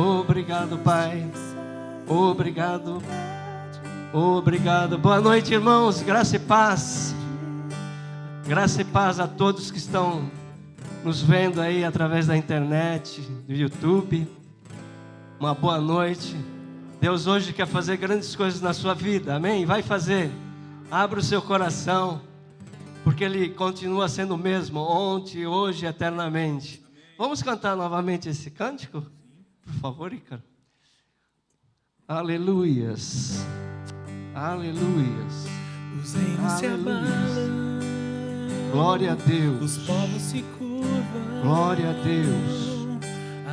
Obrigado, Pai. Obrigado. Obrigado. Boa noite, irmãos. Graça e paz. Graça e paz a todos que estão nos vendo aí através da internet, do YouTube. Uma boa noite. Deus hoje quer fazer grandes coisas na sua vida. Amém? Vai fazer. Abra o seu coração, porque Ele continua sendo o mesmo, ontem, hoje, eternamente. Vamos cantar novamente esse cântico? Por favor, Ícaro. Aleluias. Aleluias. Os reinos se abalam. Glória a Deus. Os povos se curvam. Glória a Deus.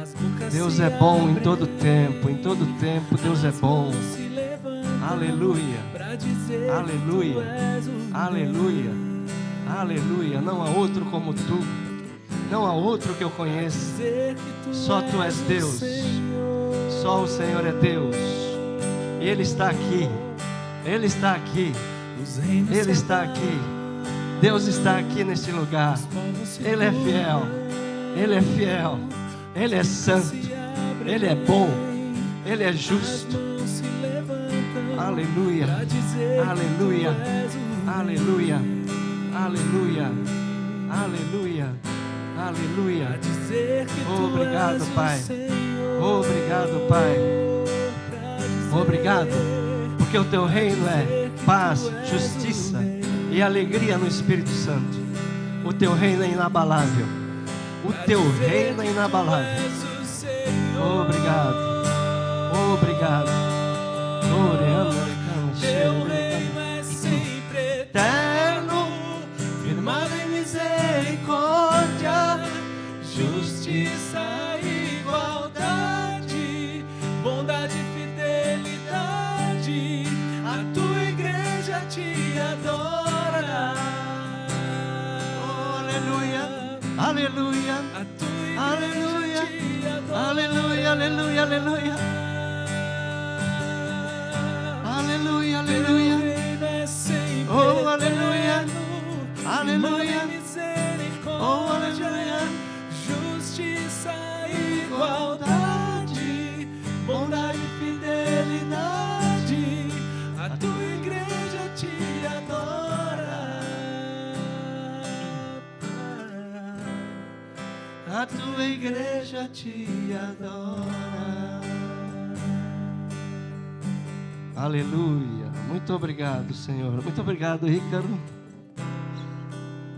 As bocas Deus se é bom em abrem. todo tempo. Em todo tempo Deus é bom. Se levantam Aleluia. pra dizer Aleluia. que tu és o Aleluia. Aleluia. Não há outro como tu. Não há outro que eu conheça. dizer que tu Só tu és o Deus. Senhor. Só o Senhor é Deus. E Ele está aqui. Ele está aqui. Os reinos Ele se está abalam. aqui. Deus está aqui neste lugar. Os povos se Ele é fiel. Ele é fiel. Ele é santo. se abrem. Ele é bom. Ele é justo. Mãos se levantam Aleluia. pra dizer Aleluia. que tu és o Aleluia. Aleluia. Aleluia. Aleluia. pra dizer que tu Obrigado, és o Pai. Senhor. Obrigado, Pai. Pra dizer Obrigado. Porque o teu reino é paz, justiça e alegria no Espírito Santo. O teu reino é inabalável. O teu reino é inabalável. és o Senhor. Obrigado. Obrigado. Teu reino é sempre Eterno, firmado em misericórdia, justiça e igualdade, bondade e fidelidade. A tua igreja te adora. Aleluia. Aleluia. A tua igreja Aleluia. te adora. Aleluia. Aleluia. Aleluia. Aleluia. Teu Aleluia. reino é sempre Oh, aleluia. eterno, Aleluia. firmado em misericórdia, Oh, aleluia. justiça e igualdade, bondade e fidelidade. A tua igreja te adora. A tua igreja te adora. Aleluia. Muito obrigado, Senhor. Muito obrigado, Ícaro.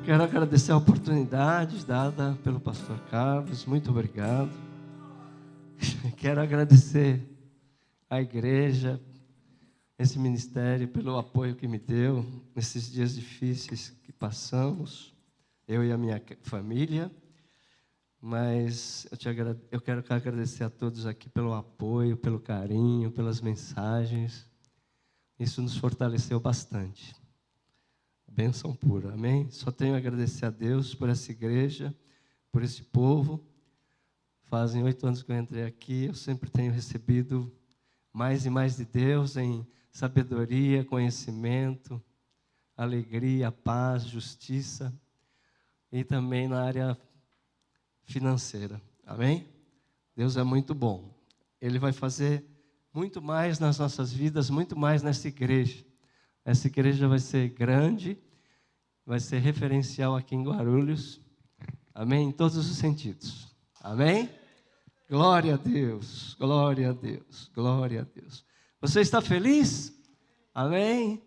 Quero agradecer a oportunidade dada pelo pastor Carlos. Muito obrigado. Quero agradecer à igreja, esse ministério, pelo apoio que me deu nesses dias difíceis que passamos, eu e a minha família. Mas eu quero agradecer a todos aqui pelo apoio, pelo carinho, pelas mensagens. Isso nos fortaleceu bastante. Bênção pura, amém? Só tenho a agradecer a Deus por essa igreja, por esse povo. Fazem 8 anos que eu entrei aqui, eu sempre tenho recebido mais e mais de Deus em sabedoria, conhecimento, alegria, paz, justiça e também na área financeira, amém? Deus é muito bom. Ele vai fazer muito mais nas nossas vidas, muito mais nessa igreja. Essa igreja vai ser grande, vai ser referencial aqui em Guarulhos, amém? Em todos os sentidos, amém? Glória a Deus, glória a Deus, glória a Deus. Você está feliz? Amém?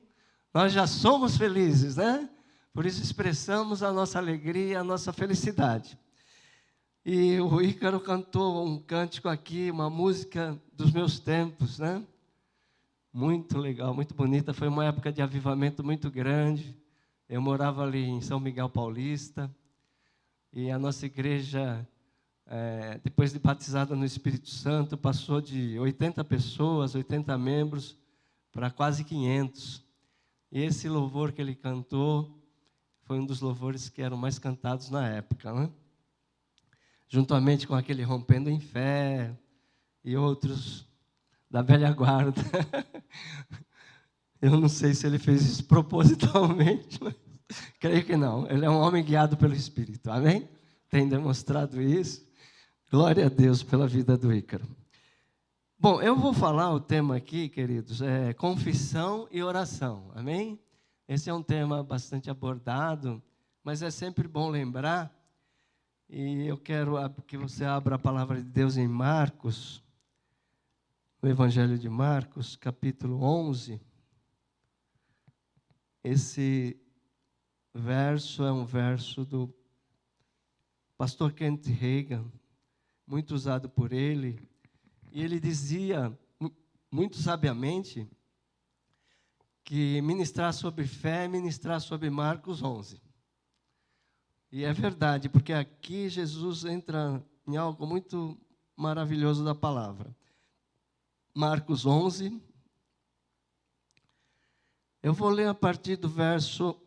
Nós já somos felizes, né? Por isso expressamos a nossa alegria, a nossa felicidade. E o Ícaro cantou um cântico aqui, uma música dos meus tempos, né? Muito legal, muito bonita. Foi uma época de avivamento muito grande. Eu morava ali em São Miguel Paulista. E a nossa igreja, depois de batizada no Espírito Santo, passou de 80 pessoas, 80 membros, para quase 500. E esse louvor que ele cantou foi um dos louvores que eram mais cantados na época, né? Juntamente com aquele Rompendo em Fé e outros da velha guarda. Eu não sei se ele fez isso propositalmente, mas creio que não. Ele é um homem guiado pelo Espírito, amém? Tem demonstrado isso. Glória a Deus pela vida do Ícaro. Bom, eu vou falar o tema aqui, queridos, é confissão e oração, amém? Esse é um tema bastante abordado, mas é sempre bom lembrar, e eu quero que você abra a palavra de Deus em Marcos, no Evangelho de Marcos, capítulo 11. Esse verso é um verso do pastor Kenneth Hagin, muito usado por ele, e ele dizia, muito sabiamente, que ministrar sobre fé é ministrar sobre Marcos 11. E é verdade, porque aqui Jesus entra em algo muito maravilhoso da palavra. Marcos 11, eu vou ler a partir do verso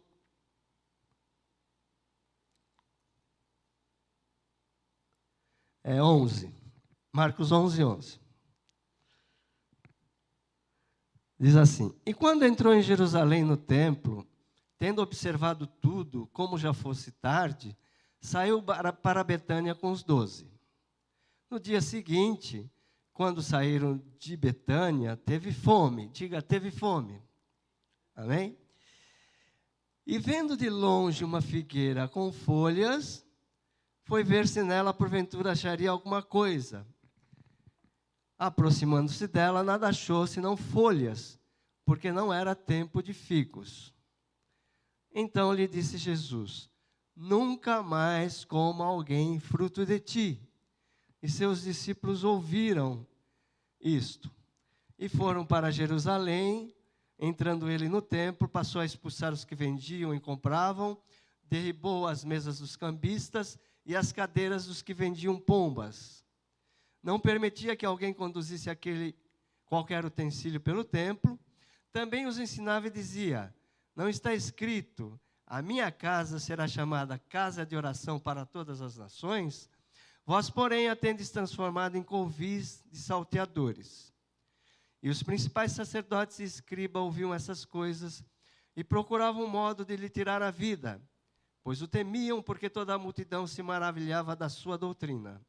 11. Marcos 11, 11. Diz assim: E quando entrou em Jerusalém no templo, tendo observado tudo, como já fosse tarde, saiu para Betânia com os 12. No dia seguinte, quando saíram de Betânia, teve fome. Diga, teve fome. Amém? E vendo de longe uma figueira com folhas, foi ver se nela porventura acharia alguma coisa. Aproximando-se dela, nada achou senão folhas, porque não era tempo de figos. Então lhe disse Jesus: Nunca mais coma alguém fruto de ti. E seus discípulos ouviram isto. E foram para Jerusalém. Entrando ele no templo, passou a expulsar os que vendiam e compravam, derribou as mesas dos cambistas e as cadeiras dos que vendiam pombas. Não permitia que alguém conduzisse qualquer utensílio pelo templo. Também os ensinava e dizia: Não está escrito, a minha casa será chamada casa de oração para todas as nações? Vós, porém, a tendes transformado em covis de salteadores. E os principais sacerdotes e escribas ouviam essas coisas e procuravam um modo de lhe tirar a vida, pois o temiam, porque toda a multidão se maravilhava da sua doutrina.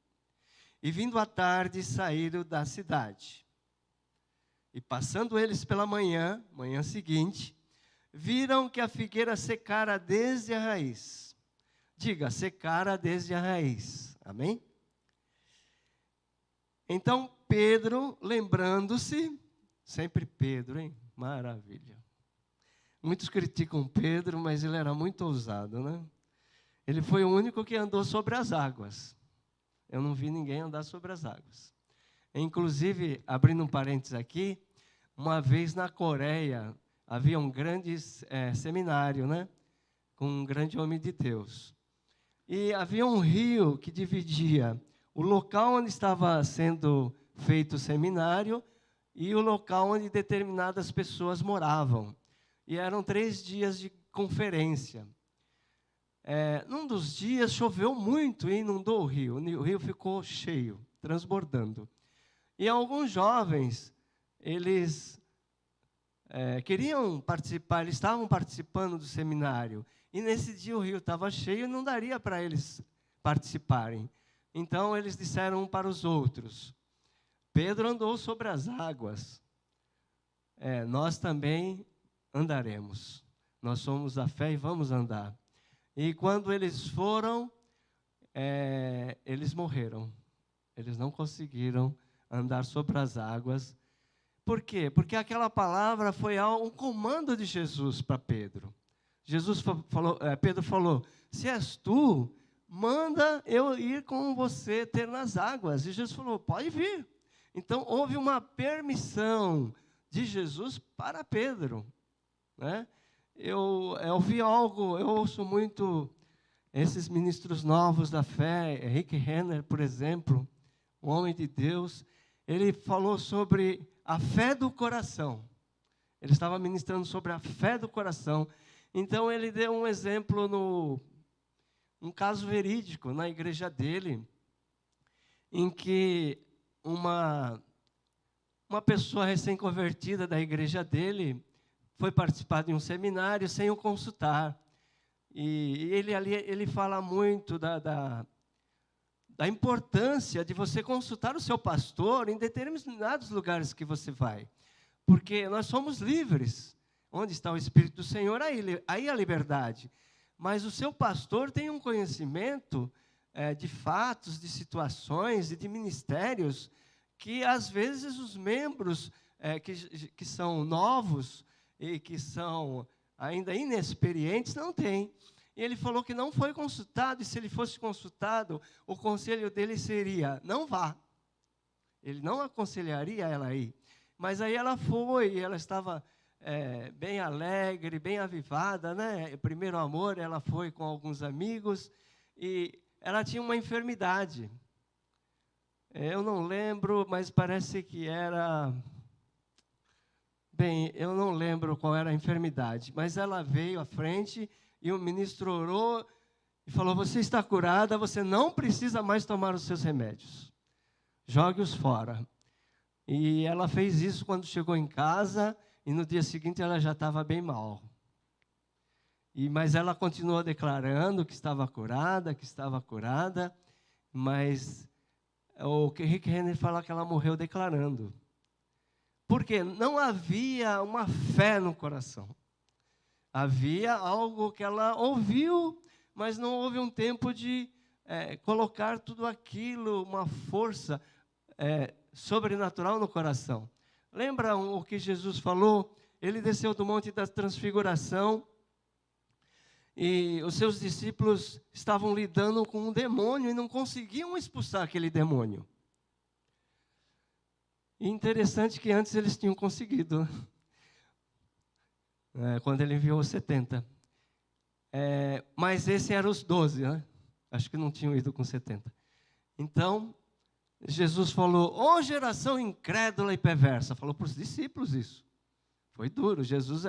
E vindo à tarde, saíram da cidade. E passando eles pela manhã seguinte, viram que a figueira secara desde a raiz. Diga, secara desde a raiz. Amém? Então Pedro, lembrando-se, sempre Pedro, hein? Maravilha. Muitos criticam Pedro, mas ele era muito ousado, né? Ele foi o único que andou sobre as águas. Eu não vi ninguém andar sobre as águas. Inclusive, abrindo um parênteses aqui, uma vez na Coreia, havia um grande seminário, né? Com um grande homem de Deus. E havia um rio que dividia o local onde estava sendo feito o seminário e o local onde determinadas pessoas moravam. E eram 3 dias de conferência. Num dos dias choveu muito e inundou o rio. O rio ficou cheio, transbordando. E alguns jovens, eles queriam participar, eles estavam participando do seminário. E nesse dia o rio estava cheio e não daria para eles participarem. Então eles disseram um para os outros: Pedro andou sobre as águas, nós também andaremos. Nós somos da fé e vamos andar. E quando eles foram, eles morreram. Eles não conseguiram andar sobre as águas. Por quê? Porque aquela palavra foi um comando de Jesus para Pedro. Pedro falou: se és tu, manda eu ir com você ter nas águas. E Jesus falou: pode vir. Então, houve uma permissão de Jesus para Pedro, né? Eu ouvi algo, eu ouço muito esses ministros novos da fé, Rick Renner, por exemplo, um homem de Deus. Ele falou sobre a fé do coração. Ele estava ministrando sobre a fé do coração. Então, ele deu um exemplo um caso verídico na igreja dele, em que uma pessoa recém-convertida da igreja dele foi participar de um seminário sem o consultar. E ele fala muito da importância de você consultar o seu pastor em determinados lugares que você vai. Porque nós somos livres. Onde está o Espírito do Senhor, aí a liberdade. Mas o seu pastor tem um conhecimento de fatos, de situações e de ministérios que, às vezes, os membros que são novos e que são ainda inexperientes não têm. E ele falou que não foi consultado, e se ele fosse consultado, o conselho dele seria, não vá. Ele não aconselharia ela a ir. Mas aí ela foi, e ela estava bem alegre, bem avivada, né? Primeiro amor, ela foi com alguns amigos, e ela tinha uma enfermidade. Eu não lembro, mas parece que era... Bem, eu não lembro qual era a enfermidade, mas ela veio à frente e o ministro orou e falou, você está curada, você não precisa mais tomar os seus remédios. Jogue-os fora. E ela fez isso quando chegou em casa e no dia seguinte ela já estava bem mal. Mas ela continuou declarando que estava curada, mas o Rick Renner fala que ela morreu declarando. Porque não havia uma fé no coração. Havia algo que ela ouviu, mas não houve um tempo de colocar tudo aquilo, uma força sobrenatural no coração. Lembra o que Jesus falou? Ele desceu do Monte da Transfiguração e os seus discípulos estavam lidando com um demônio e não conseguiam expulsar aquele demônio. E interessante que antes eles tinham conseguido, quando ele enviou os 70. Mas esses eram os 12, né? Acho que não tinham ido com 70. Então, Jesus falou, ó geração incrédula e perversa. Falou para os discípulos isso. Foi duro, Jesus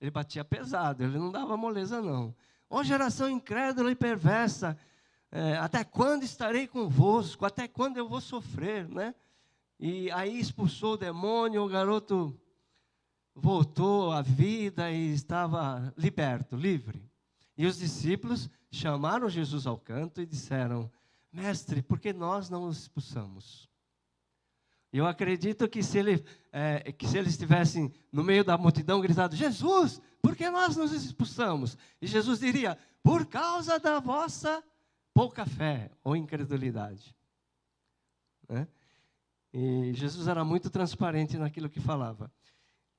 ele batia pesado, ele não dava moleza não. Ó geração incrédula e perversa, até quando estarei convosco? Até quando eu vou sofrer, né? E aí expulsou o demônio, o garoto voltou à vida e estava liberto, livre. E os discípulos chamaram Jesus ao canto e disseram, mestre, por que nós não os expulsamos? Eu acredito que se eles estivessem no meio da multidão gritando, Jesus, por que nós nos expulsamos? E Jesus diria, por causa da vossa pouca fé ou incredulidade. Né? E Jesus era muito transparente naquilo que falava.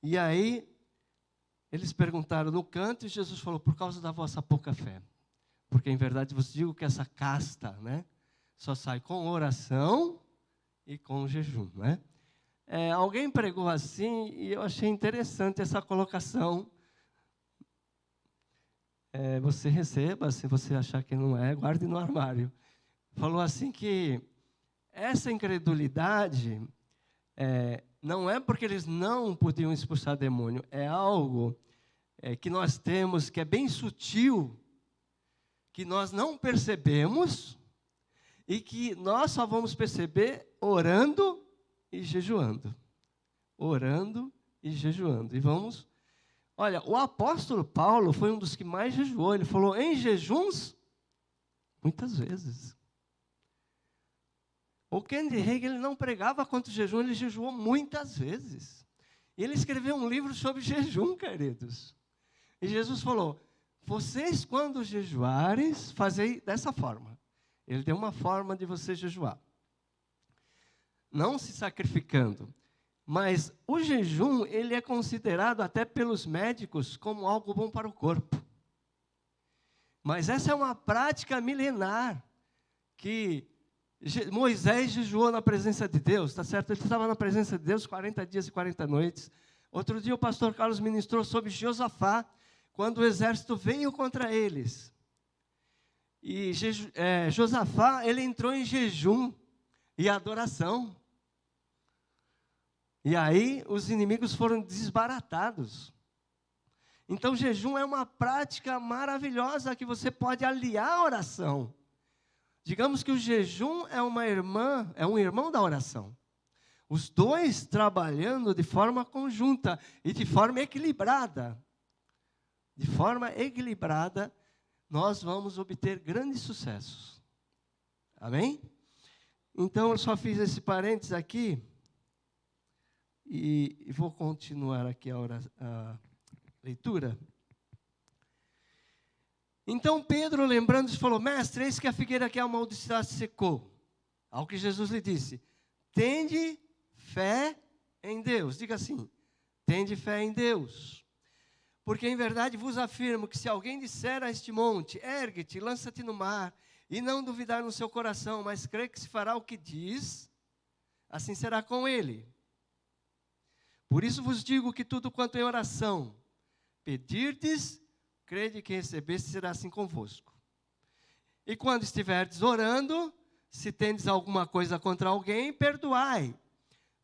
E aí, eles perguntaram no canto, e Jesus falou, por causa da vossa pouca fé. Porque, em verdade, vos digo que essa casta, né, só sai com oração e com jejum. Né? Alguém pregou assim, e eu achei interessante essa colocação. Você receba, se você achar que não é, guarde no armário. Falou assim que essa incredulidade não é porque eles não podiam expulsar demônio, é algo que nós temos que é bem sutil, que nós não percebemos e que nós só vamos perceber orando e jejuando. Orando e jejuando. E vamos... Olha, o apóstolo Paulo foi um dos que mais jejuou. Ele falou, em jejuns, muitas vezes. O Kennedy Hagin, ele não pregava contra o jejum, ele jejuou muitas vezes. E ele escreveu um livro sobre jejum, queridos. E Jesus falou, vocês quando jejuares, fazei dessa forma. Ele deu uma forma de você jejuar. Não se sacrificando. Mas o jejum, ele é considerado até pelos médicos como algo bom para o corpo. Mas essa é uma prática milenar que Moisés jejuou na presença de Deus, tá certo? Ele estava na presença de Deus 40 dias e 40 noites. Outro dia o pastor Carlos ministrou sobre Josafá, quando o exército veio contra eles. E Josafá, ele entrou em jejum e adoração. E aí os inimigos foram desbaratados. Então jejum é uma prática maravilhosa que você pode aliar à oração. Digamos que o jejum é um irmão da oração. Os dois trabalhando de forma conjunta e de forma equilibrada. De forma equilibrada, nós vamos obter grandes sucessos. Amém? Então, eu só fiz esse parênteses aqui e vou continuar aqui a leitura. Então, Pedro, lembrando-se, falou: Mestre, eis que a figueira que amaldiçoada secou. Ao que Jesus lhe disse: tende fé em Deus. Diga assim: tende fé em Deus. Porque em verdade vos afirmo que se alguém disser a este monte: ergue-te, lança-te no mar, e não duvidar no seu coração, mas crê que se fará o que diz, assim será com ele. Por isso vos digo que tudo quanto em oração pedirdes, crede que recebeste, será assim convosco. E quando estiverdes orando, se tendes alguma coisa contra alguém, perdoai,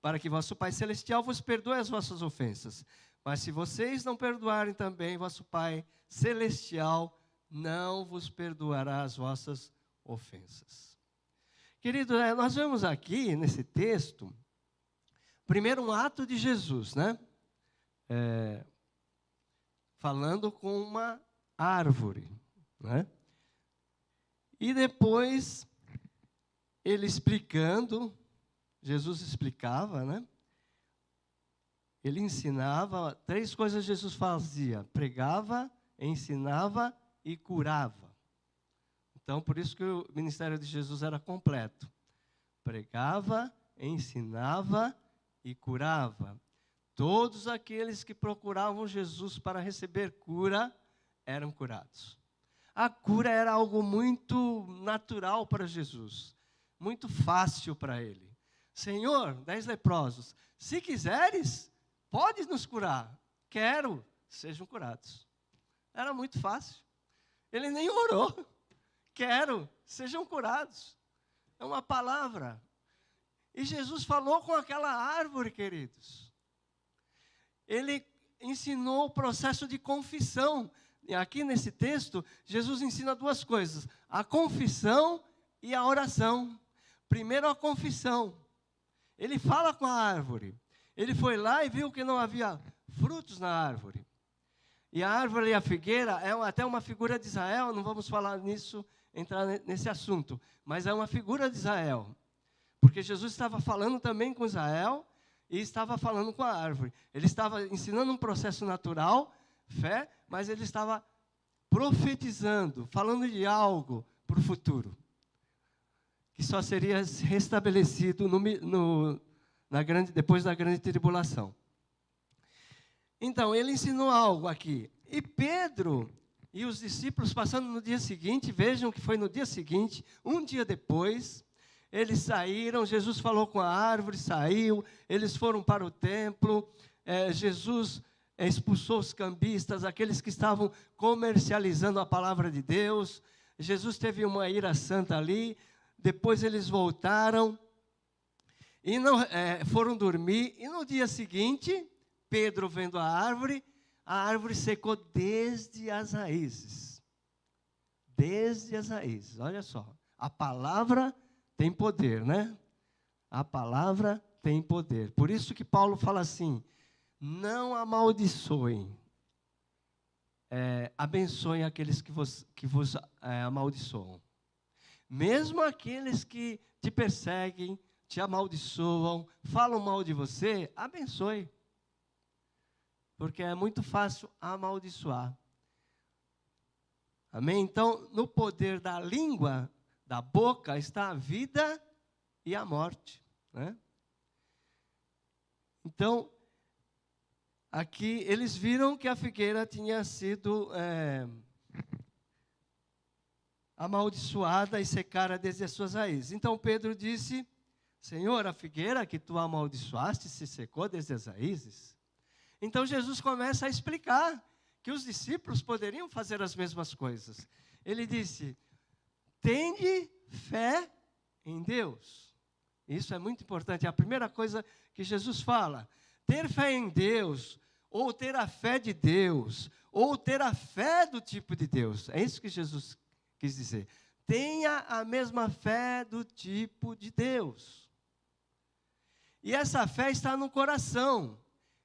para que vosso Pai Celestial vos perdoe as vossas ofensas. Mas se vocês não perdoarem também, vosso Pai Celestial não vos perdoará as vossas ofensas. Querido, nós vemos aqui nesse texto, primeiro um ato de Jesus, né? Falando com uma árvore, né? E depois ele explicando, Jesus explicava, né? Ele ensinava, 3 coisas Jesus fazia: pregava, ensinava e curava. Então, por isso que o ministério de Jesus era completo. Pregava, ensinava e curava. Todos aqueles que procuravam Jesus para receber cura, eram curados. A cura era algo muito natural para Jesus, muito fácil para ele. Senhor, 10 leprosos, se quiseres, podes nos curar. Quero, sejam curados. Era muito fácil. Ele nem orou. Quero, sejam curados. É uma palavra. E Jesus falou com aquela árvore, queridos. Ele ensinou o processo de confissão. E aqui nesse texto, Jesus ensina 2 coisas: a confissão e a oração. Primeiro a confissão. Ele fala com a árvore. Ele foi lá e viu que não havia frutos na árvore. E a árvore e a figueira é até uma figura de Israel, não vamos falar nisso, entrar nesse assunto, mas é uma figura de Israel. Porque Jesus estava falando também com Israel e estava falando com a árvore. Ele estava ensinando um processo natural, fé, mas ele estava profetizando, falando de algo para o futuro, que só seria restabelecido depois da grande tribulação. Então, ele ensinou algo aqui. E Pedro e os discípulos, passando no dia seguinte, vejam que foi no dia seguinte, um dia depois, eles saíram, Jesus falou com a árvore, saiu, eles foram para o templo, Jesus expulsou os cambistas, aqueles que estavam comercializando a palavra de Deus. Jesus teve uma ira santa ali, depois eles voltaram e não foram dormir, e no dia seguinte, Pedro vendo a árvore secou desde as raízes. Desde as raízes, olha só, a palavra tem poder, né? A palavra tem poder. Por isso que Paulo fala assim: não amaldiçoem, abençoem aqueles que vos amaldiçoam. Mesmo aqueles que te perseguem, te amaldiçoam, falam mal de você, abençoe. Porque é muito fácil amaldiçoar. Amém? Então, no poder da língua, da boca, está a vida e a morte, né? Então, aqui eles viram que a figueira tinha sido amaldiçoada e secara desde as suas raízes. Então Pedro disse: Senhor, a figueira que tu amaldiçoaste se secou desde as raízes? Então Jesus começa a explicar que os discípulos poderiam fazer as mesmas coisas. Ele disse: tende fé em Deus. Isso é muito importante. É a primeira coisa que Jesus fala. Ter fé em Deus, ou ter a fé de Deus, ou ter a fé do tipo de Deus. É isso que Jesus quis dizer. Tenha a mesma fé do tipo de Deus. E essa fé está no coração.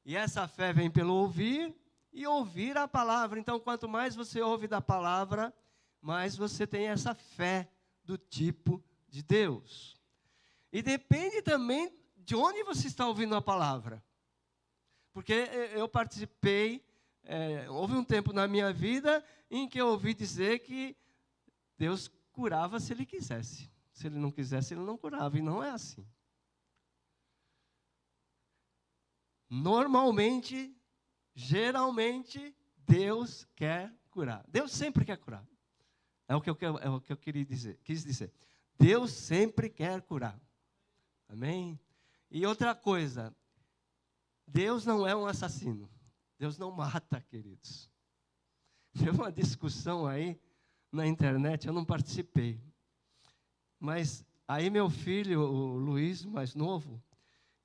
E essa fé vem pelo ouvir e ouvir a palavra. Então, quanto mais você ouve da palavra, mais você tem essa fé do tipo de Deus. E depende também de onde você está ouvindo a palavra. Porque eu participei, houve um tempo na minha vida em que eu ouvi dizer que Deus curava se Ele quisesse. Se Ele não quisesse, Ele não curava. E não é assim. Normalmente, geralmente, Deus quer curar. Deus sempre quer curar. É o que eu quis dizer. Deus sempre quer curar. Amém? E outra coisa, Deus não é um assassino. Deus não mata, queridos. Teve uma discussão aí na internet, eu não participei. Mas aí meu filho, o Luiz, o mais novo,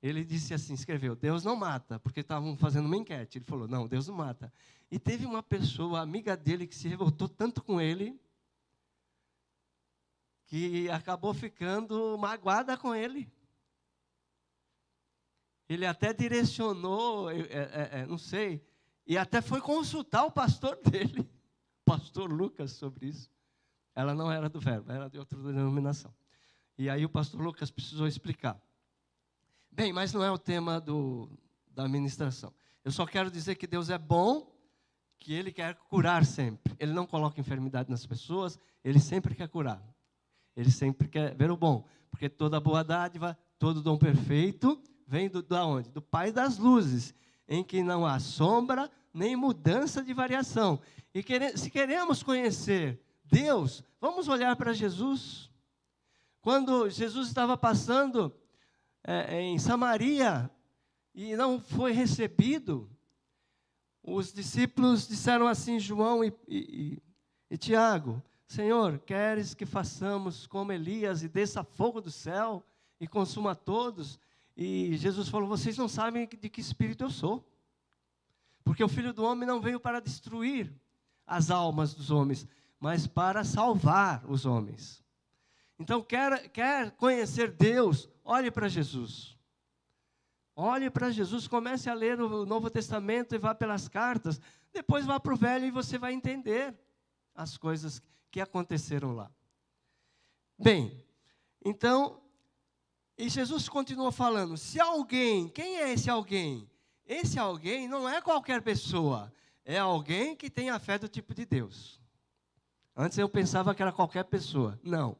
ele disse assim, escreveu, Deus não mata, porque estavam fazendo uma enquete. Ele falou, não, Deus não mata. E teve uma pessoa, amiga dele, que se revoltou tanto com ele, que acabou ficando magoada com ele. Ele até direcionou, não sei, e até foi consultar o pastor dele, o pastor Lucas, sobre isso. Ela não era do Verbo, era de outra denominação. E aí o pastor Lucas precisou explicar. Bem, mas não é o tema da ministração. Eu só quero dizer que Deus é bom, que Ele quer curar sempre. Ele não coloca enfermidade nas pessoas, Ele sempre quer curar. Ele sempre quer ver o bom. Porque toda boa dádiva, todo dom perfeito, vem da onde? Do Pai das luzes, em que não há sombra, nem mudança de variação. E se queremos conhecer Deus, vamos olhar para Jesus. Quando Jesus estava passando em Samaria e não foi recebido, os discípulos disseram assim, João e Tiago, Senhor, queres que façamos como Elias e desça fogo do céu e consuma todos? E Jesus falou, vocês não sabem de que espírito eu sou. Porque o Filho do Homem não veio para destruir as almas dos homens, mas para salvar os homens. Então, quer conhecer Deus, olhe para Jesus. Olhe para Jesus, comece a ler o Novo Testamento e vá pelas cartas. Depois vá para o Velho e você vai entender as coisas que aconteceram lá. Bem, então, e Jesus continua falando, se alguém, quem é esse alguém? Esse alguém não é qualquer pessoa, é alguém que tem a fé do tipo de Deus. Antes eu pensava que era qualquer pessoa, não.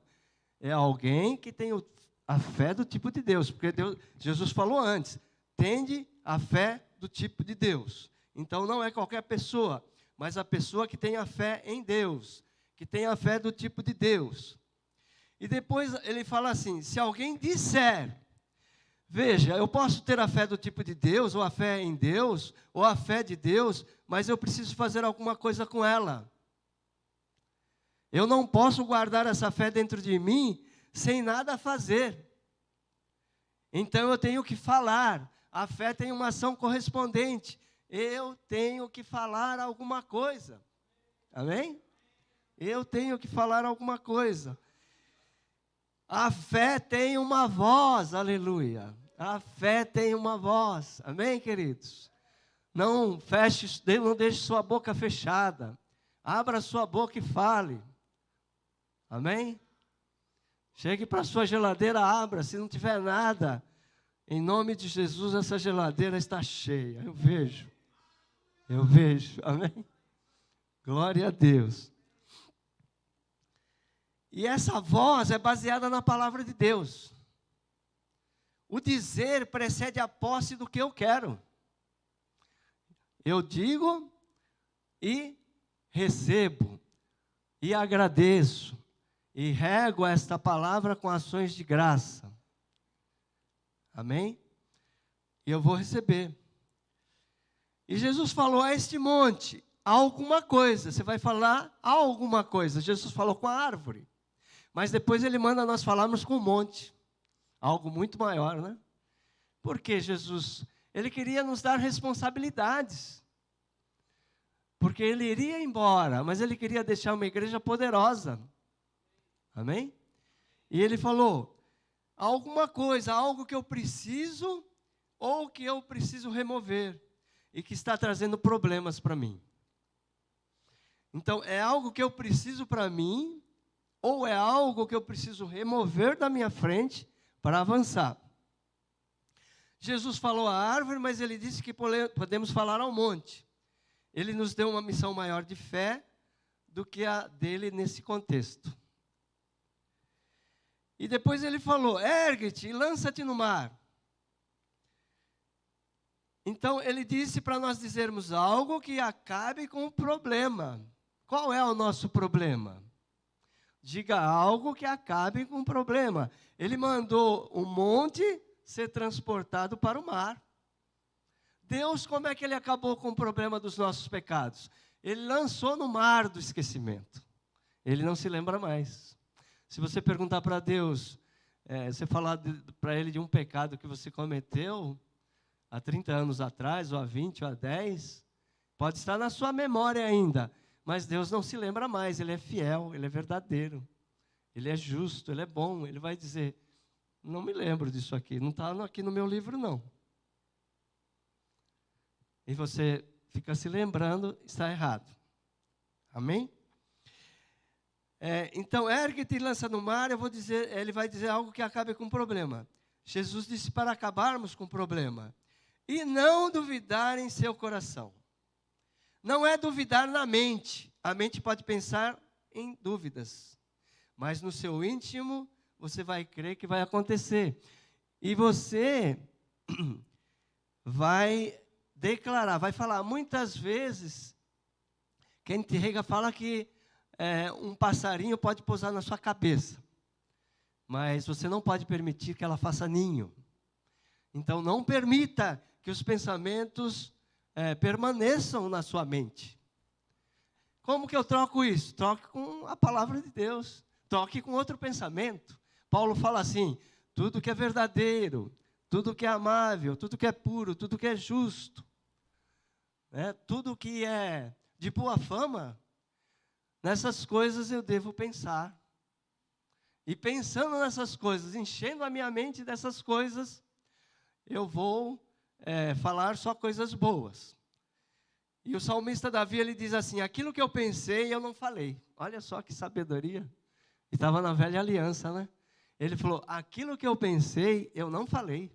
É alguém que tem a fé do tipo de Deus, porque Jesus falou antes, tende a fé do tipo de Deus. Então não é qualquer pessoa, mas a pessoa que tem a fé em Deus, que tem a fé do tipo de Deus. E depois ele fala assim, se alguém disser, veja, eu posso ter a fé do tipo de Deus, ou a fé em Deus, ou a fé de Deus, mas eu preciso fazer alguma coisa com ela. Eu não posso guardar essa fé dentro de mim sem nada fazer. Então eu tenho que falar. A fé tem uma ação correspondente. Eu tenho que falar alguma coisa. Amém? Eu tenho que falar alguma coisa. A fé tem uma voz, aleluia. A fé tem uma voz. Amém, queridos? Não deixe sua boca fechada. Abra sua boca e fale. Amém? Chegue para a sua geladeira, abra. Se não tiver nada, em nome de Jesus, essa geladeira está cheia. Eu vejo. Amém? Glória a Deus. E essa voz é baseada na palavra de Deus. O dizer precede a posse do que eu quero. Eu digo e recebo. E agradeço. E rego esta palavra com ações de graça. Amém? E eu vou receber. E Jesus falou a este monte, alguma coisa. Você vai falar alguma coisa. Jesus falou com a árvore. Mas depois ele manda nós falarmos com o monte. Algo muito maior, né? Porque Jesus, ele queria nos dar responsabilidades. Porque ele iria embora, mas ele queria deixar uma igreja poderosa. Amém? E ele falou, alguma coisa, algo que eu preciso ou que eu preciso remover e que está trazendo problemas para mim. Então, é algo que eu preciso para mim ou é algo que eu preciso remover da minha frente para avançar. Jesus falou à árvore, mas ele disse que podemos falar ao monte. Ele nos deu uma missão maior de fé do que a dele nesse contexto. E depois ele falou, ergue-te e lança-te no mar. Então ele disse para nós dizermos algo que acabe com o problema. Qual é o nosso problema? Diga algo que acabe com o problema. Ele mandou um monte ser transportado para o mar. Deus, como é que ele acabou com o problema dos nossos pecados? Ele lançou no mar do esquecimento. Ele não se lembra mais. Se você perguntar para Deus, você falar para Ele de um pecado que você cometeu há 30 anos atrás, ou há 20, ou há 10, pode estar na sua memória ainda, mas Deus não se lembra mais. Ele é fiel, Ele é verdadeiro, Ele é justo, Ele é bom. Ele vai dizer, não me lembro disso aqui, não está aqui no meu livro não. E você fica se lembrando, está errado. Amém? Então, ergue-te e lança no mar, ele vai dizer algo que acabe com o problema. Jesus disse para acabarmos com o problema. E não duvidar em seu coração. Não é duvidar na mente. A mente pode pensar em dúvidas. Mas no seu íntimo, você vai crer que vai acontecer. E você vai declarar, vai falar. Muitas vezes, quem te rega fala que um passarinho pode pousar na sua cabeça. Mas você não pode permitir que ela faça ninho. Então, não permita que os pensamentos permaneçam na sua mente. Como que eu troco isso? Troque com a palavra de Deus. Troque com outro pensamento. Paulo fala assim, tudo que é verdadeiro, tudo que é amável, tudo que é puro, tudo que é justo, tudo que é de boa fama, nessas coisas eu devo pensar. E pensando nessas coisas, enchendo a minha mente dessas coisas, eu vou falar só coisas boas. E o salmista Davi, ele diz assim, aquilo que eu pensei, eu não falei. Olha só que sabedoria. E estava na velha aliança, né? Ele falou, aquilo que eu pensei, eu não falei.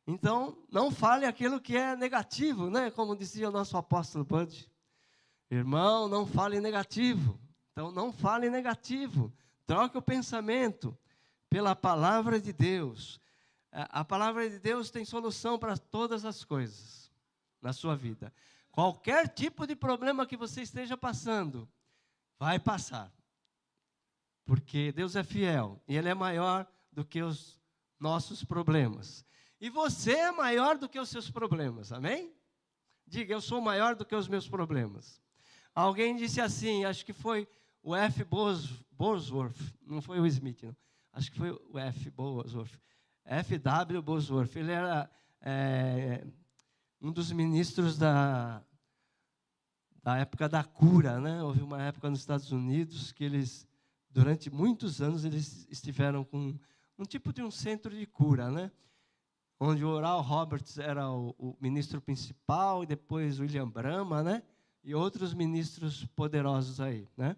Então, não fale aquilo que é negativo, né? Como dizia o nosso apóstolo Bud. Irmão, não fale negativo. Então, não fale negativo. Troque o pensamento pela palavra de Deus. A palavra de Deus tem solução para todas as coisas na sua vida. Qualquer tipo de problema que você esteja passando, vai passar. Porque Deus é fiel e Ele é maior do que os nossos problemas. E você é maior do que os seus problemas, amém? Diga, eu sou maior do que os meus problemas. Alguém disse assim, acho que foi o F. Bosworth, não foi o Smith, não. Acho que foi o F. Bosworth. F.W. Bosworth. Ele era um dos ministros da época da cura, né? Houve uma época nos Estados Unidos que eles, durante muitos anos, eles estiveram com um tipo de um centro de cura, né? Onde o Oral Roberts era o ministro principal, e depois William Branham, né? E outros ministros poderosos aí, né?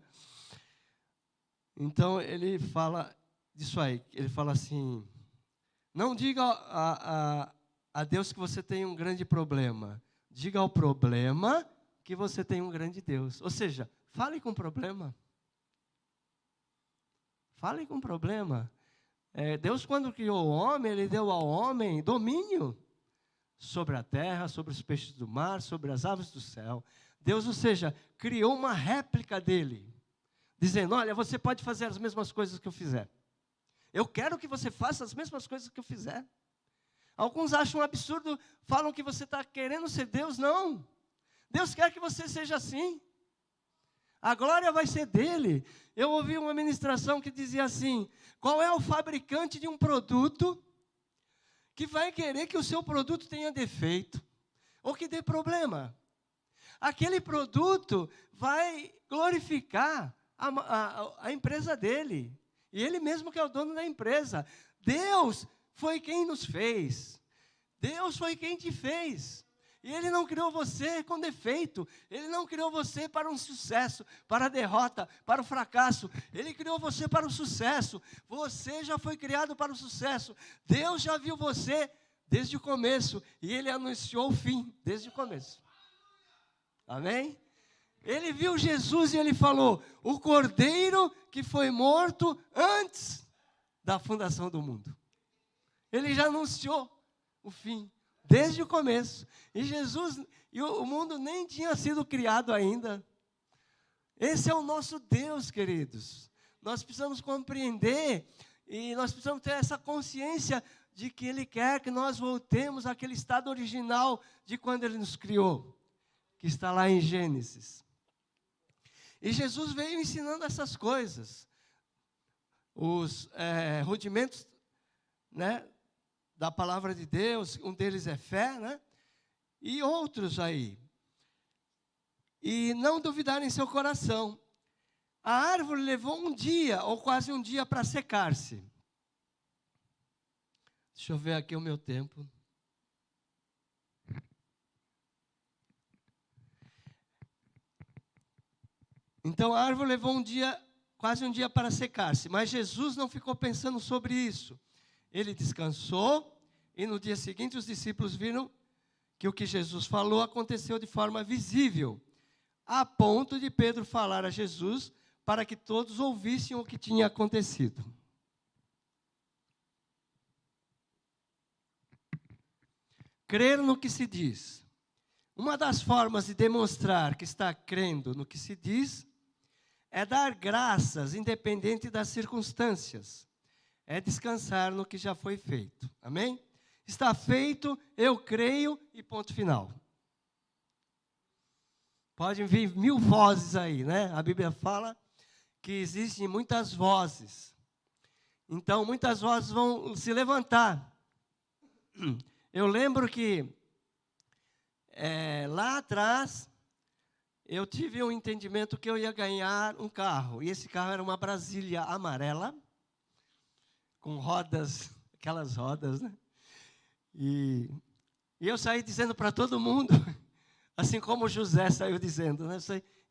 Então, ele fala disso aí. Ele fala assim, não diga a Deus que você tem um grande problema. Diga ao problema que você tem um grande Deus. Ou seja, fale com o problema. Fale com o problema. Deus, quando criou o homem, Ele deu ao homem domínio sobre a terra, sobre os peixes do mar, sobre as aves do céu. Deus, ou seja, criou uma réplica dele, dizendo, olha, você pode fazer as mesmas coisas que eu fizer. Eu quero que você faça as mesmas coisas que eu fizer. Alguns acham um absurdo, falam que você está querendo ser Deus. Não. Deus quer que você seja assim. A glória vai ser dele. Eu ouvi uma ministração que dizia assim, qual é o fabricante de um produto que vai querer que o seu produto tenha defeito ou que dê problema? Aquele produto vai glorificar a empresa dele. E ele mesmo que é o dono da empresa. Deus foi quem nos fez. Deus foi quem te fez. E Ele não criou você com defeito. Ele não criou você para um sucesso, para a derrota, para o fracasso. Ele criou você para o sucesso. Você já foi criado para o sucesso. Deus já viu você desde o começo. E Ele anunciou o fim desde o começo. Amém? Ele viu Jesus e Ele falou: o cordeiro que foi morto antes da fundação do mundo. Ele já anunciou o fim desde o começo. E Jesus, e o mundo nem tinha sido criado ainda. Esse é o nosso Deus, queridos. Nós precisamos compreender e nós precisamos ter essa consciência de que Ele quer que nós voltemos àquele estado original de quando Ele nos criou, que está lá em Gênesis. E Jesus veio ensinando essas coisas. Os rudimentos, né, da palavra de Deus, um deles é fé, né? E outros aí. E não duvidar em seu coração. A árvore levou um dia, ou quase um dia, para secar-se. Deixa eu ver aqui o meu tempo. Então a árvore levou um dia, quase um dia para secar-se. Mas Jesus não ficou pensando sobre isso. Ele descansou e no dia seguinte os discípulos viram que o que Jesus falou aconteceu de forma visível, a ponto de Pedro falar a Jesus para que todos ouvissem o que tinha acontecido. Crer no que se diz. Uma das formas de demonstrar que está crendo no que se diz é dar graças independente das circunstâncias. É descansar no que já foi feito. Amém? Está feito, eu creio e ponto final. Podem vir 1000 vozes aí, né? A Bíblia fala que existem muitas vozes. Então, muitas vozes vão se levantar. Eu lembro que lá atrás eu tive um entendimento que eu ia ganhar um carro. E esse carro era uma Brasília amarela, com rodas, aquelas rodas, né? E eu saí dizendo para todo mundo, assim como José saiu dizendo, né?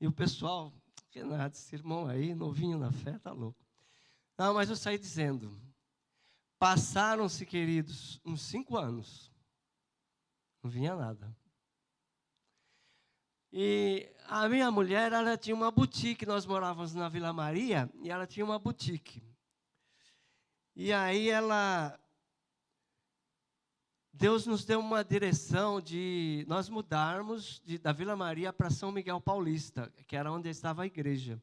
E o pessoal, que nada, esse irmão aí, novinho na fé, tá louco. Não, mas eu saí dizendo. Passaram-se, queridos, uns 5 anos. Não vinha nada. E a minha mulher, ela tinha uma boutique, nós morávamos na Vila Maria, e ela tinha uma boutique. E aí Deus nos deu uma direção de nós mudarmos da Vila Maria para São Miguel Paulista, que era onde estava a igreja.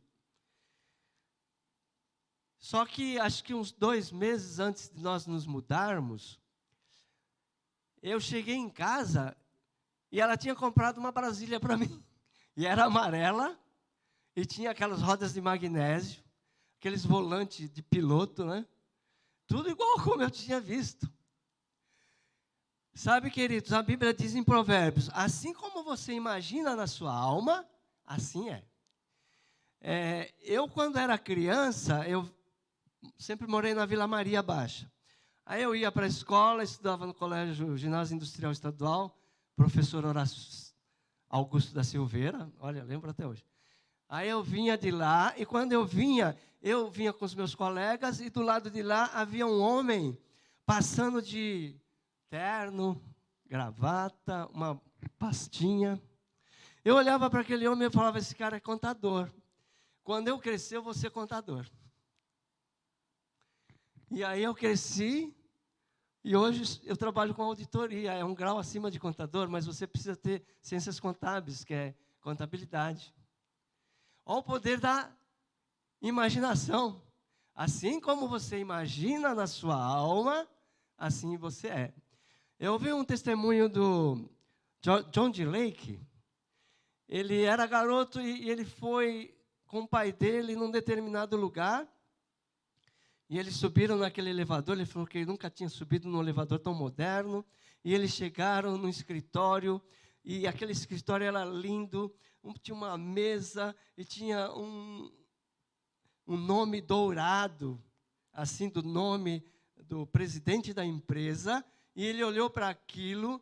Só que acho que uns 2 meses antes de nós nos mudarmos, eu cheguei em casa e ela tinha comprado uma Brasília para mim. E era amarela e tinha aquelas rodas de magnésio, aqueles volantes de piloto, né? Tudo igual como eu tinha visto. Sabe, queridos, a Bíblia diz em Provérbios, assim como você imagina na sua alma, assim é. Eu, quando era criança, eu sempre morei na Vila Maria Baixa. Aí eu ia para a escola, estudava no colégio Ginásio Industrial Estadual, professor Horácio Augusto da Silveira, olha, lembro até hoje. Aí eu vinha de lá, e quando eu vinha com os meus colegas, e do lado de lá havia um homem passando de terno, gravata, uma pastinha. Eu olhava para aquele homem e falava, esse cara é contador. Quando eu crescer, eu vou ser contador. E aí eu cresci, e hoje eu trabalho com auditoria. É um grau acima de contador, mas você precisa ter ciências contábeis, que é contabilidade. Olha o poder da imaginação. Assim como você imagina na sua alma, assim você é. Eu ouvi um testemunho do John D. Lake. Ele era garoto e ele foi com o pai dele num determinado lugar. E eles subiram naquele elevador. Ele falou que ele nunca tinha subido num elevador tão moderno. E eles chegaram no escritório. E aquele escritório era lindo. Tinha uma mesa e tinha um nome dourado, assim, do nome do presidente da empresa. E ele olhou para aquilo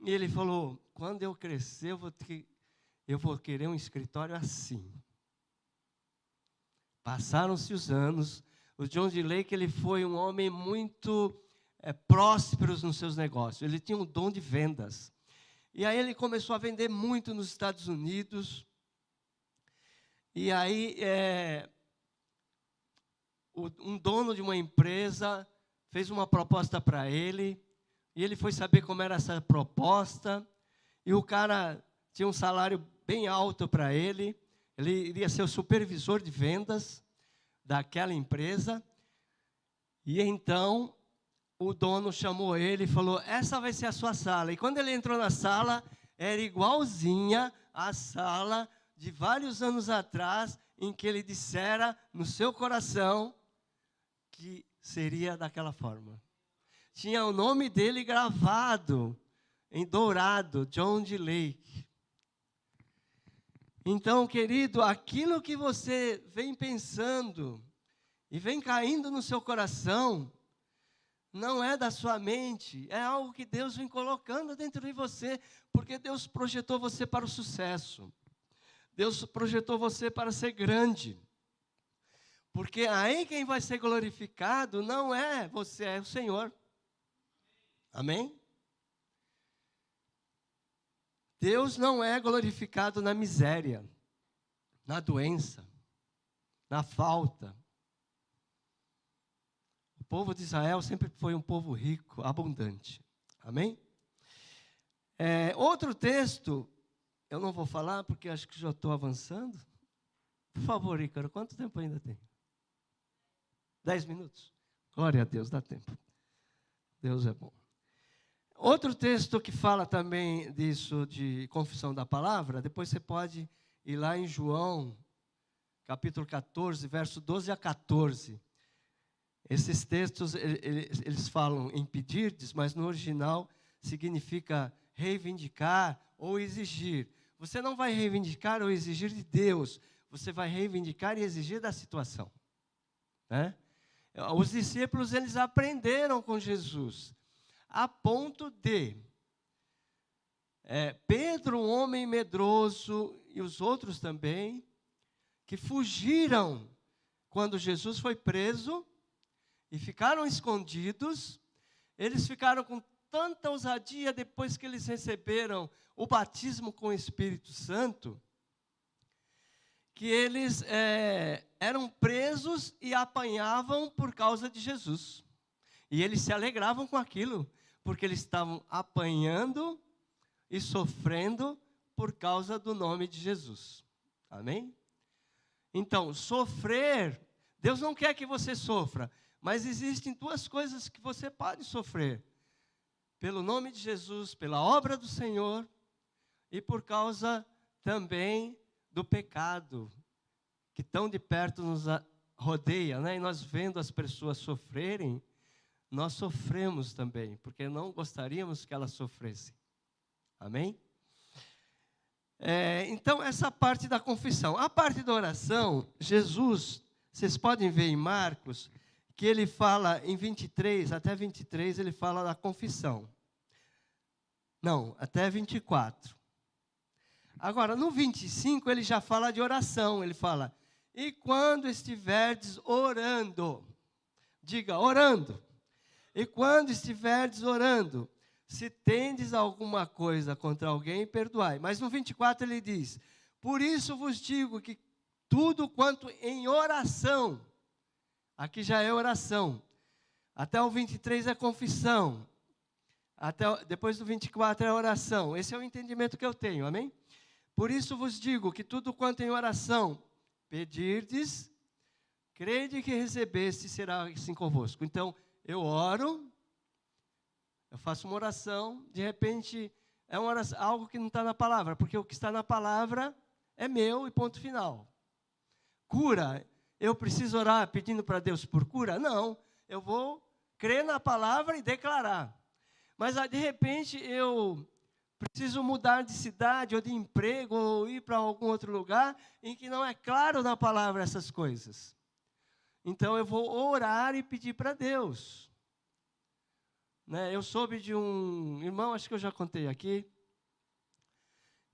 E ele falou, quando eu crescer, eu vou querer um escritório assim. Passaram-se os anos. O John D. Lake, ele foi um homem muito próspero nos seus negócios. Ele tinha um dom de vendas. E aí ele começou a vender muito nos Estados Unidos. E aí um dono de uma empresa fez uma proposta para ele. E ele foi saber como era essa proposta. E o cara tinha um salário bem alto para ele. Ele iria ser o supervisor de vendas daquela empresa. E então o dono chamou ele e falou, essa vai ser a sua sala. E quando ele entrou na sala, era igualzinha à sala de vários anos atrás, em que ele dissera no seu coração que seria daquela forma. Tinha o nome dele gravado em dourado, John D. Lake. Então, querido, aquilo que você vem pensando e vem caindo no seu coração, não é da sua mente, é algo que Deus vem colocando dentro de você, porque Deus projetou você para o sucesso. Deus projetou você para ser grande. Porque aí quem vai ser glorificado não é você, é o Senhor. Amém? Deus não é glorificado na miséria, na doença, na falta. O povo de Israel sempre foi um povo rico, abundante. Amém? Outro texto, eu não vou falar porque acho que já estou avançando. Por favor, Ícaro, quanto tempo ainda tem? 10 minutos? Glória a Deus, dá tempo. Deus é bom. Outro texto que fala também disso, de confissão da palavra, depois você pode ir lá em João, capítulo 14, verso 12 a 14. Esses textos, eles falam em pedirdes, mas no original significa reivindicar ou exigir. Você não vai reivindicar ou exigir de Deus, você vai reivindicar e exigir da situação. Né? Os discípulos, eles aprenderam com Jesus, a ponto de Pedro, um homem medroso, e os outros também, que fugiram quando Jesus foi preso e ficaram escondidos. Eles ficaram com tanta ousadia depois que eles receberam o batismo com o Espírito Santo, que eles eram presos e apanhavam por causa de Jesus. E eles se alegravam com aquilo, porque eles estavam apanhando e sofrendo por causa do nome de Jesus. Amém? Então, sofrer, Deus não quer que você sofra, mas existem duas coisas que você pode sofrer. Pelo nome de Jesus, pela obra do Senhor, e por causa também do pecado, que tão de perto nos rodeia, né? E nós vendo as pessoas sofrerem, nós sofremos também, porque não gostaríamos que elas sofressem. Amém? Então, essa parte da confissão. A parte da oração, Jesus, vocês podem ver em Marcos, que ele fala em 23, até 23, ele fala da confissão. Não, até 24. Agora, no 25, ele já fala de oração. Ele fala, e quando estiverdes orando, diga, orando. E quando estiverdes orando, se tendes alguma coisa contra alguém, perdoai. Mas no 24 ele diz, por isso vos digo que tudo quanto em oração, aqui já é oração, até o 23 é confissão, depois do 24 é oração. Esse é o entendimento que eu tenho, amém? Por isso vos digo que tudo quanto em oração pedirdes, crede que recebeste, será assim convosco. Então, eu oro, eu faço uma oração, de repente é uma oração, algo que não está na palavra, porque o que está na palavra é meu e ponto final. Cura, eu preciso orar pedindo para Deus por cura? Não, eu vou crer na palavra e declarar. Mas de repente eu preciso mudar de cidade ou de emprego ou ir para algum outro lugar em que não é claro na palavra essas coisas. Então eu vou orar e pedir para Deus. né? Eu soube de um irmão, acho que eu já contei aqui.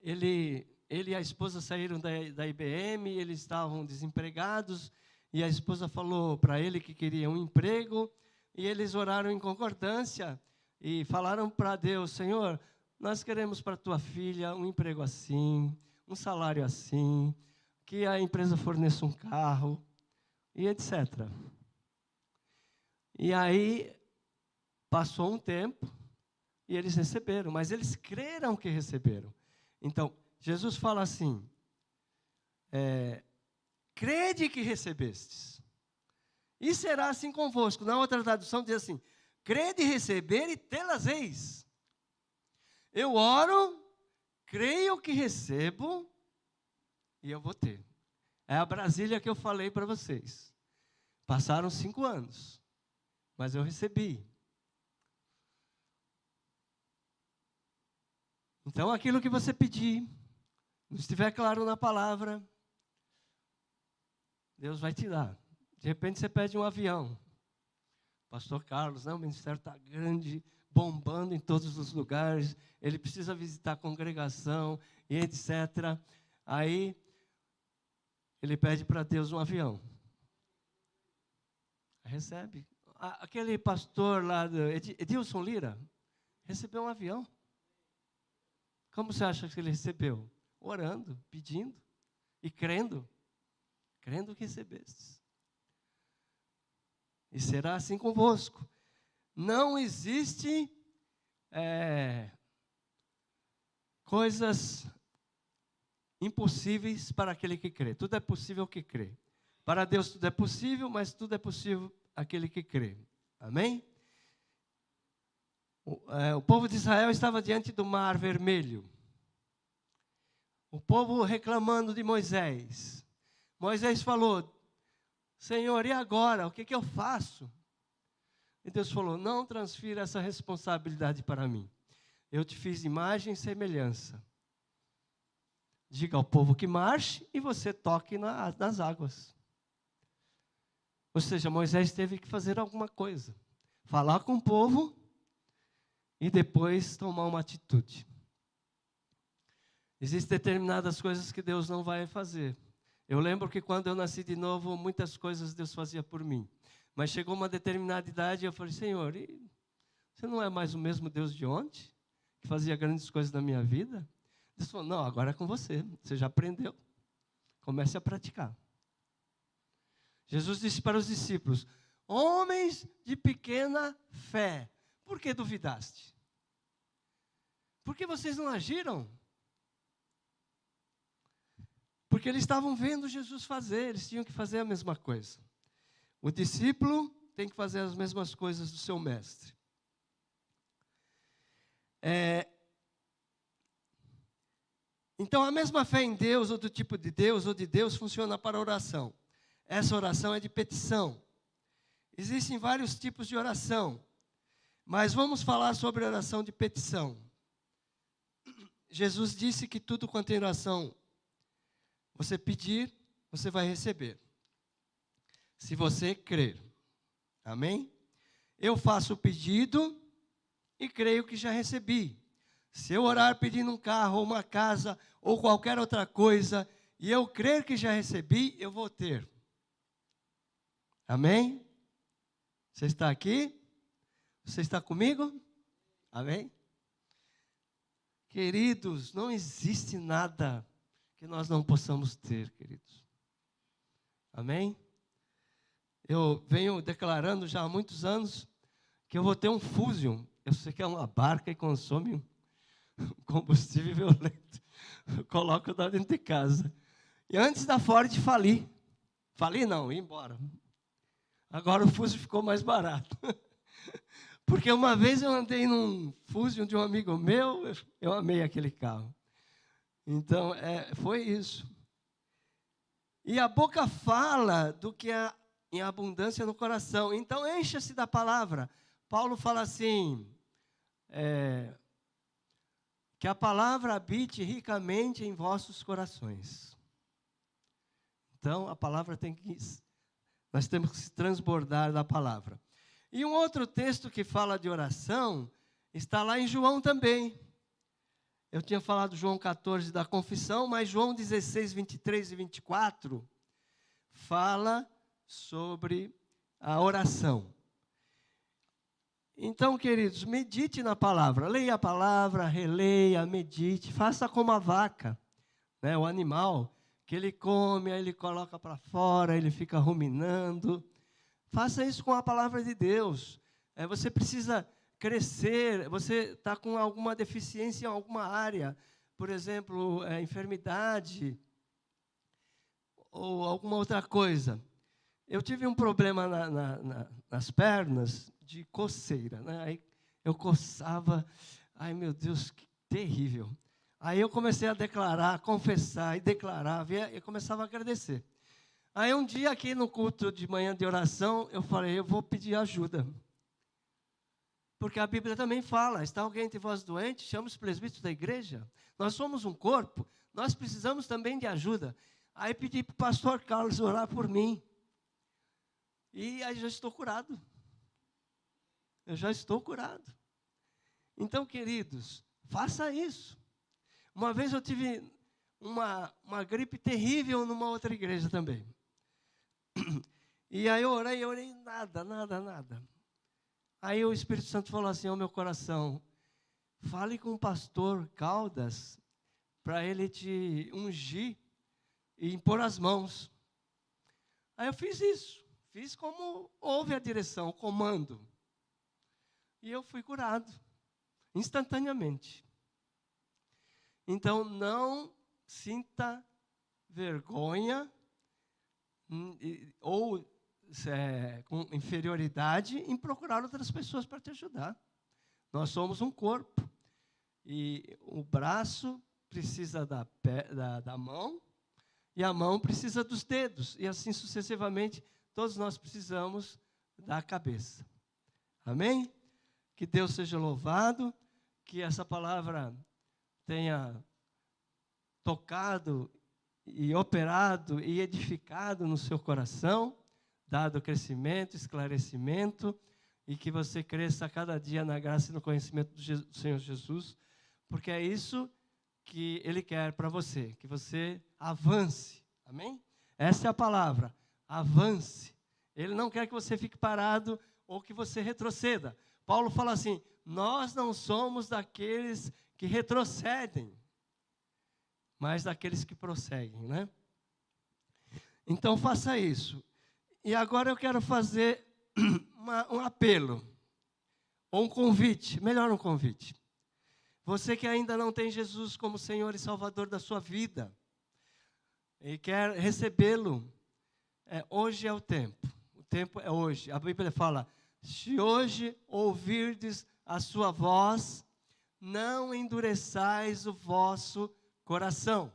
Ele e a esposa saíram da IBM, eles estavam desempregados, e a esposa falou para ele que queria um emprego, e eles oraram em concordância, e falaram para Deus: Senhor, nós queremos para a tua filha um emprego assim, um salário assim, que a empresa forneça um carro, e etc. E aí, passou um tempo, e eles receberam, mas eles creram que receberam. Então, Jesus fala assim, crede que recebestes, e será assim convosco. Na outra tradução diz assim, crede receber e tê-las eis. Eu oro, creio que recebo, e eu vou ter. É a Brasília que eu falei para vocês. Passaram 5 anos, mas eu recebi. Então, aquilo que você pedir, não estiver claro na palavra, Deus vai te dar. De repente você pede um avião. Pastor Carlos, o ministério está grande, bombando em todos os lugares, ele precisa visitar a congregação e etc. Aí, ele pede para Deus um avião. Recebe. Aquele pastor lá, Edilson Lira, recebeu um avião. Como você acha que ele recebeu? Orando, pedindo e crendo. Crendo que recebestes. E será assim convosco. Não existe coisas impossíveis para aquele que crê. Tudo é possível que crê. Para Deus tudo é possível, mas tudo é possível aquele que crê. Amém? O povo de Israel estava diante do Mar Vermelho. O povo reclamando de Moisés. Moisés falou: Senhor, e agora? O que eu faço? E Deus falou: não transfira essa responsabilidade para mim. Eu te fiz imagem e semelhança. Diga ao povo que marche e você toque nas águas. Ou seja, Moisés teve que fazer alguma coisa. Falar com o povo e depois tomar uma atitude. Existem determinadas coisas que Deus não vai fazer. Eu lembro que quando eu nasci de novo, muitas coisas Deus fazia por mim. Mas chegou uma determinada idade e eu falei: Senhor, você não é mais o mesmo Deus de ontem? Que fazia grandes coisas na minha vida? Deus falou: não, agora é com você. Você já aprendeu. Comece a praticar. Jesus disse para os discípulos: homens de pequena fé, por que duvidaste? Por que vocês não agiram? Porque eles estavam vendo Jesus fazer, eles tinham que fazer a mesma coisa. O discípulo tem que fazer as mesmas coisas do seu mestre. Então, a mesma fé em Deus, ou do tipo de Deus, ou de Deus, funciona para a oração. Essa oração é de petição. Existem vários tipos de oração, mas vamos falar sobre a oração de petição. Jesus disse que tudo quanto é oração você pedir, você vai receber. Se você crer. Amém? Eu faço o pedido e creio que já recebi. Se eu orar pedindo um carro, ou uma casa, ou qualquer outra coisa, e eu crer que já recebi, eu vou ter. Amém? Você está aqui? Você está comigo? Amém? Queridos, não existe nada que nós não possamos ter, queridos. Amém? Eu venho declarando já há muitos anos que eu vou ter um Fusion. Eu sei que é uma barca e consome um combustível violento. Eu coloco lá dentro de casa. E antes da Ford falir. Falir não, ir embora. Agora o Fusion ficou mais barato. Porque uma vez eu andei num Fusion de um amigo meu, eu amei aquele carro. Então, foi isso. E a boca fala do que há em abundância no coração. Então, encha-se da palavra. Paulo fala assim, que a palavra habite ricamente em vossos corações. Então, a palavra nós temos que se transbordar da palavra. E um outro texto que fala de oração está lá em João também. Eu tinha falado João 14 da confissão, mas João 16, 23 e 24 fala sobre a oração. Então, queridos, medite na palavra. Leia a palavra, releia, medite. Faça como a vaca, né, o animal, que ele come, aí ele coloca para fora, ele fica ruminando. Faça isso com a palavra de Deus. Você precisa crescer, você está com alguma deficiência em alguma área, por exemplo, enfermidade ou alguma outra coisa. Eu tive um problema nas pernas de coceira, né? Aí eu coçava, ai meu Deus, que terrível. Aí eu comecei a declarar, confessar e declarar, e começava a agradecer. Aí um dia aqui no culto de manhã de oração, eu falei, eu vou pedir ajuda. Porque a Bíblia também fala, está alguém entre vós doente, chama os presbíteros da igreja. Nós somos um corpo, nós precisamos também de ajuda. Aí pedi para o pastor Carlos orar por mim. E aí já estou curado. Eu já estou curado. Então, queridos, faça isso. Uma vez eu tive uma gripe terrível numa outra igreja também. E aí eu orei, nada. Aí o Espírito Santo falou assim ao meu coração, fale com o pastor Caldas para ele te ungir e impor as mãos. Aí eu fiz isso. Fiz como houve a direção, o comando. E eu fui curado, instantaneamente. Então, não sinta vergonha ou com inferioridade em procurar outras pessoas para te ajudar. Nós somos um corpo. E o braço precisa da mão, e a mão precisa dos dedos. E assim sucessivamente, todos nós precisamos da cabeça. Amém? Que Deus seja louvado, que essa palavra tenha tocado e operado e edificado no seu coração, dado crescimento, esclarecimento, e que você cresça a cada dia na graça e no conhecimento do Senhor Jesus, porque é isso que Ele quer para você, que você avance. Amém? Essa é a palavra, avance. Ele não quer que você fique parado ou que você retroceda. Paulo fala assim, nós não somos daqueles que retrocedem, mas daqueles que prosseguem, né? Então faça isso. E agora eu quero fazer um apelo, ou um convite, melhor um convite. Você que ainda não tem Jesus como Senhor e Salvador da sua vida, e quer recebê-lo, hoje é o tempo é hoje. A Bíblia fala, se hoje ouvirdes a sua voz, não endureçais o vosso coração.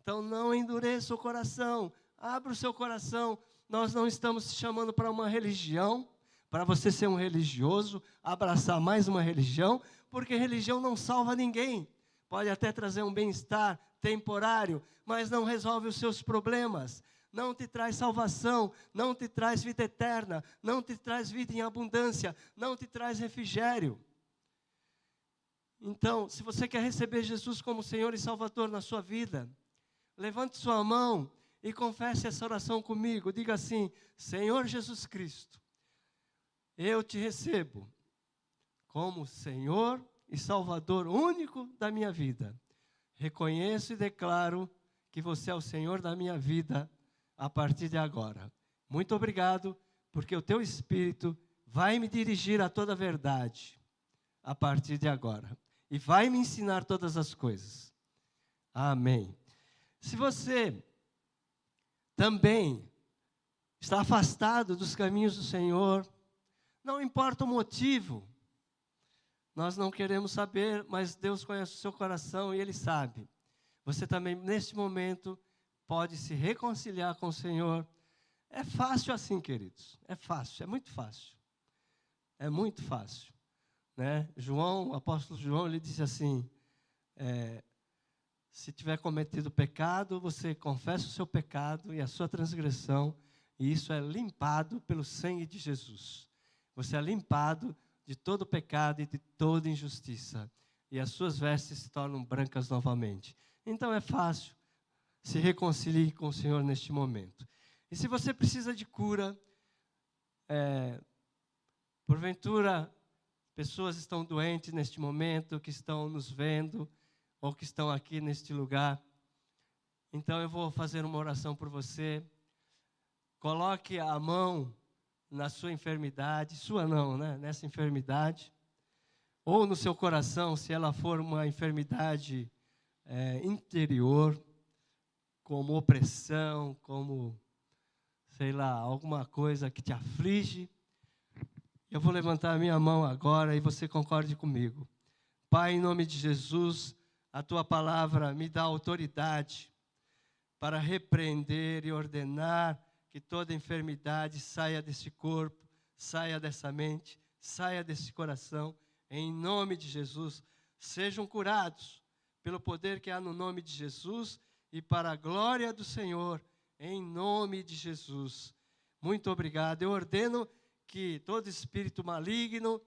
Então não endureça o coração, abra o seu coração. Nós não estamos te chamando para uma religião, para você ser um religioso, abraçar mais uma religião, porque religião não salva ninguém. Pode até trazer um bem-estar temporário, mas não resolve os seus problemas. Não te traz salvação, não te traz vida eterna, não te traz vida em abundância, não te traz refrigério. Então, se você quer receber Jesus como Senhor e Salvador na sua vida, levante sua mão e confesse essa oração comigo. Diga assim, Senhor Jesus Cristo, eu te recebo como Senhor e Salvador único da minha vida. Reconheço e declaro que você é o Senhor da minha vida a partir de agora. Muito obrigado, porque o teu Espírito vai me dirigir a toda a verdade a partir de agora. E vai me ensinar todas as coisas. Amém. Se você também está afastado dos caminhos do Senhor, não importa o motivo, nós não queremos saber, mas Deus conhece o seu coração e Ele sabe. Você também, neste momento, pode se reconciliar com o Senhor. É fácil assim, queridos. É fácil, é muito fácil. É muito fácil. Né? O apóstolo João, ele disse assim, se tiver cometido pecado, você confessa o seu pecado e a sua transgressão, e isso é limpado pelo sangue de Jesus. Você é limpado de todo pecado e de toda injustiça. E as suas vestes se tornam brancas novamente. Então é fácil. Se reconcilie com o Senhor neste momento. E se você precisa de cura, porventura, pessoas estão doentes neste momento, que estão nos vendo, ou que estão aqui neste lugar. Então eu vou fazer uma oração por você. Coloque a mão na sua enfermidade, sua não, né? Nessa enfermidade. Ou no seu coração, se ela for uma enfermidade interior, como opressão, como, sei lá, alguma coisa que te aflige. Eu vou levantar a minha mão agora e você concorde comigo. Pai, em nome de Jesus, a Tua palavra me dá autoridade para repreender e ordenar que toda enfermidade saia desse corpo, saia dessa mente, saia desse coração. Em nome de Jesus, sejam curados pelo poder que há no nome de Jesus e para a glória do Senhor, em nome de Jesus. Muito obrigado. Eu ordeno que todo espírito maligno,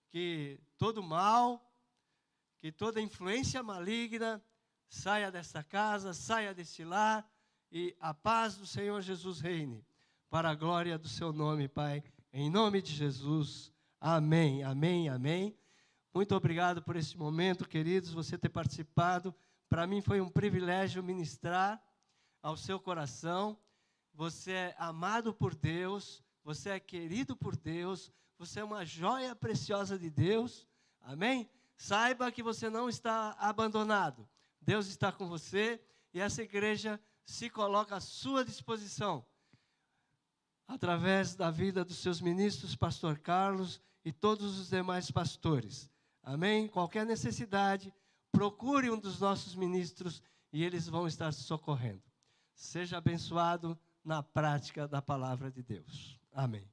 que todo mal, que toda influência maligna saia dessa casa, saia desse lar, e a paz do Senhor Jesus reine, para a glória do seu nome, Pai, em nome de Jesus. Amém, amém, amém. Muito obrigado por esse momento, queridos, você ter participado. Para mim foi um privilégio ministrar ao seu coração. Você é amado por Deus, você é querido por Deus, você é uma joia preciosa de Deus. Amém? Saiba que você não está abandonado. Deus está com você e essa igreja se coloca à sua disposição, através da vida dos seus ministros, pastor Carlos e todos os demais pastores. Amém? Qualquer necessidade, procure um dos nossos ministros e eles vão estar socorrendo. Seja abençoado na prática da palavra de Deus. Amém.